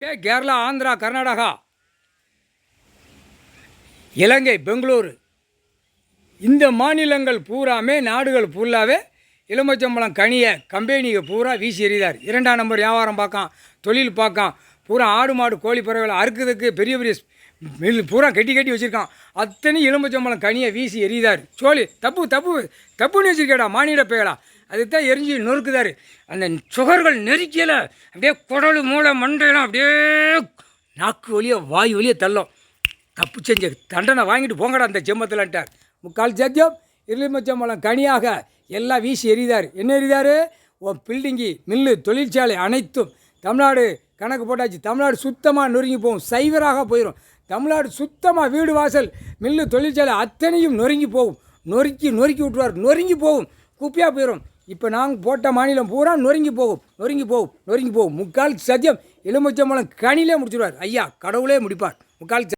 கேரளா, ஆந்திரா, கர்நாடகா, இலங்கை, பெங்களூரு இந்த மாநிலங்கள் பூராமே நாடுகள் ஃபுல்லாகவே எலுமிச்சம்பழம் கனியை கம்பெனியை பூரா வீசி எறிதார். 2ஆம் நம்பர் வியாபாரம் பார்க்கான், தொழில் பார்க்கான், பூரா ஆடு மாடு கோழி பறவைகளை அறுக்கிறதுக்கு பெரிய பெரிய மில் பூரா கட்டி கட்டி வச்சுருக்கான். அத்தனை எலுமிச்சம்பழம் கனியை வீசி எறிதார். சோழி தப்பு தப்பு தப்புன்னு வச்சுருக்கேடா மானிட பேயலா, அதுதான் எரிஞ்சு நொறுக்குதார். அந்த சுகர்கள் நெருக்கியில் அப்படியே குடல் மூளை மண்டையெல்லாம் அப்படியே நாக்கு வழியாக வாய் வழியாக தள்ளும். தப்பு செஞ்ச தண்டனை வாங்கிட்டு போங்கடா அந்த ஜெம்மத்தில்ட்டார். முக்கால் சத்தியம் எலுமிச்சம்பழம் கனியாக எல்லாம் வீசி எறிதார். என்ன எறிதார்? பில்டிங்கு, மில்லு, தொழிற்சாலை அனைத்தும் தமிழ்நாடு கணக்கு போட்டாச்சு. தமிழ்நாடு சுத்தமாக நொறுங்கி போகும், சைவராக போயிடும். தமிழ்நாடு சுத்தமாக வீடு வாசல் மில்லு தொழிற்சாலை அத்தனையும் நொறுங்கி போகும். நொறுக்கி விட்டுருவார். நொறுங்கி போகும், குப்பையாக போயிடும். இப்போ நாங்கள் போட்ட மாநிலம் பூரா நொறுங்கி போகும். முக்கால் சத்தியம் எலுமிச்சம்பழம் கனிலே முடிச்சிடுவார் ஐயா, கடவுளே முடிப்பார். முக்கால்